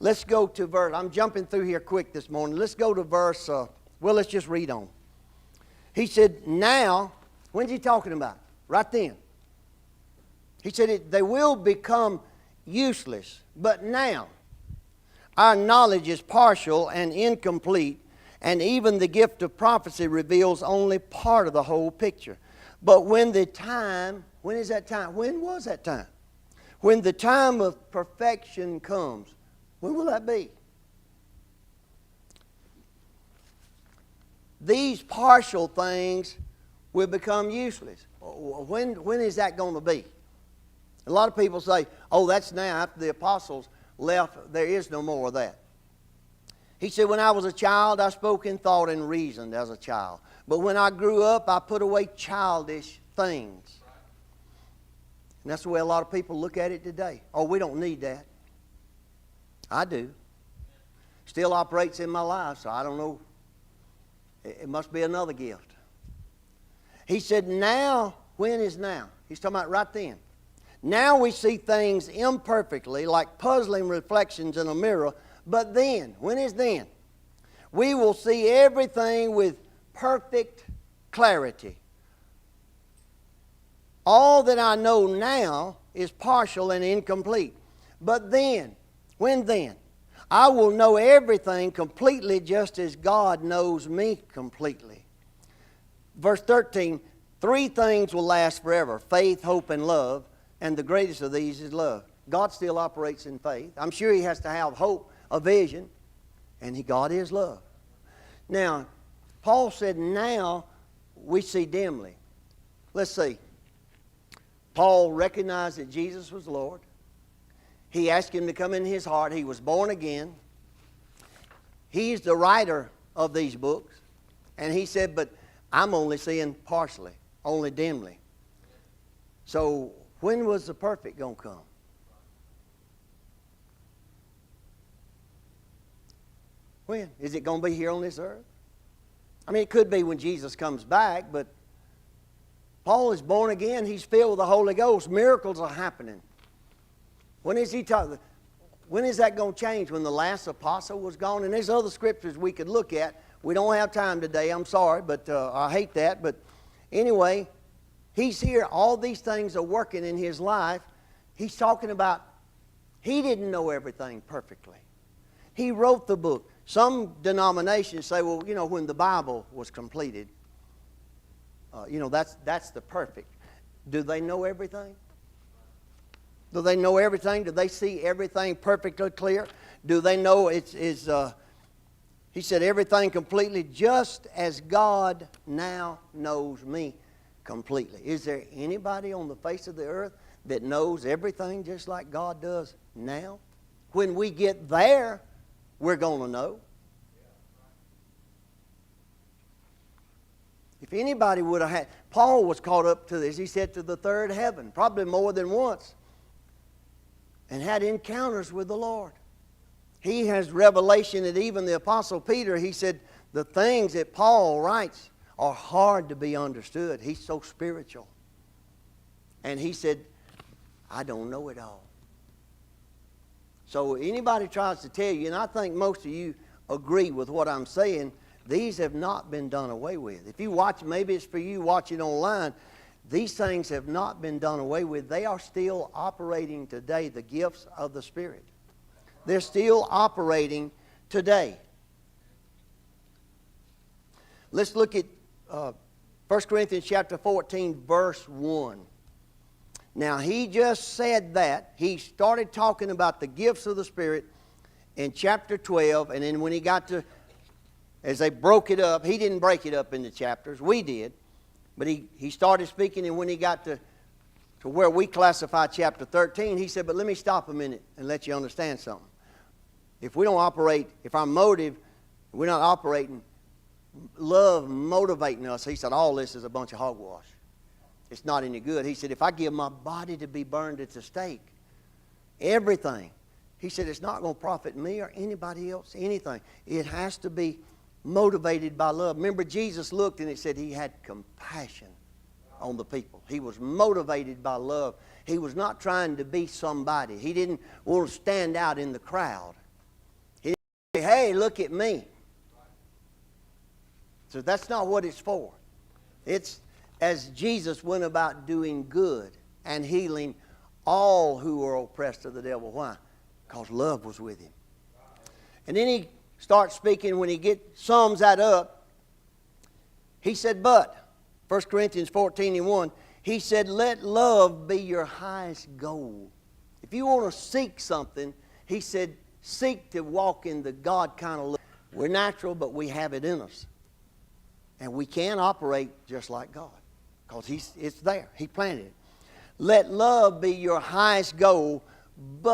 Let's go to verse, I'm jumping through here quick this morning. Let's go to verse, let's just read on. He said, now, when's he talking about? Right then. He said, they will become useless. But now, our knowledge is partial and incomplete, and even the gift of prophecy reveals only part of the whole picture. But when the time, when is that time? When was that time? When the time of perfection comes, when will that be? These partial things will become useless. When is that going to be? A lot of people say, oh, that's now after the apostles left, there is no more of that. He said, when I was a child, I spoke and thought and reasoned as a child. But when I grew up, I put away childish things. And that's the way a lot of people look at it today. Oh, we don't need that. I do. Still operates in my life, so I don't know. It must be another gift. He said, now, when is now? He's talking about right then. Now we see things imperfectly, like puzzling reflections in a mirror. But then, when is then? We will see everything with perfect clarity. All that I know now is partial and incomplete. But then, when then? I will know everything completely just as God knows me completely. Verse 13, 3 things will last forever: faith, hope, and love. And the greatest of these is love. God still operates in faith. I'm sure He has to have hope, a vision, and God is love. Now, Paul said, now we see dimly. Let's see. Paul recognized that Jesus was Lord. He asked Him to come in his heart. He was born again. He's the writer of these books. And he said, but I'm only seeing partially, only dimly. So, when was the perfect going to come? When? Is it going to be here on this earth? I mean, it could be when Jesus comes back, but Paul is born again. He's filled with the Holy Ghost. Miracles are happening. When is he talking? When is that going to change? When the last apostle was gone? And there's other scriptures we could look at. We don't have time today. I'm sorry, but I hate that. But anyway, he's here. All these things are working in his life. He's talking about he didn't know everything perfectly. He wrote the book. Some denominations say, well, you know, when the Bible was completed, that's the perfect. Do they know everything? Do they know everything? Do they see everything perfectly clear? Do they know he said everything completely just as God now knows me completely. Is there anybody on the face of the earth that knows everything just like God does now? When we get there, we're going to know. If anybody would have had, Paul was caught up to this, he said, to the third heaven, probably more than once, and had encounters with the Lord. He has revelation that even the Apostle Peter, he said, the things that Paul writes are hard to be understood. He's so spiritual. And he said, I don't know it all. So anybody tries to tell you, and I think most of you agree with what I'm saying, these have not been done away with. If you watch, maybe it's for you watching online, these things have not been done away with. They are still operating today, the gifts of the Spirit. They're still operating today. Let's look at 1 Corinthians chapter 14, verse 1. Now, he just said that. He started talking about the gifts of the Spirit in chapter 12, and then when he got to, as they broke it up, he didn't break it up into chapters. We did. But he started speaking, and when he got to where we classify chapter 13, he said, but let me stop a minute and let you understand something. If we don't operate, if our motive, we're not operating, love motivating us, he said, all this is a bunch of hogwash. It's not any good. He said, if I give my body to be burned at the stake, everything, he said, it's not going to profit me or anybody else anything. It has to be motivated by love. Remember, Jesus looked and it said he had compassion on the people. He was motivated by love. He was not trying to be somebody. He didn't want to stand out in the crowd. Hey, look at me. So that's not what it's for. It's as Jesus went about doing good and healing all who were oppressed of the devil. Why? Because love was with him. And then he starts speaking, when he sums that up, he said, but, 1 Corinthians 14:1, he said, let love be your highest goal. If you want to seek something, he said, seek to walk in the God kind of love. We're natural, but we have it in us. And we can operate just like God, because it's there. He planted it. Let love be your highest goal, but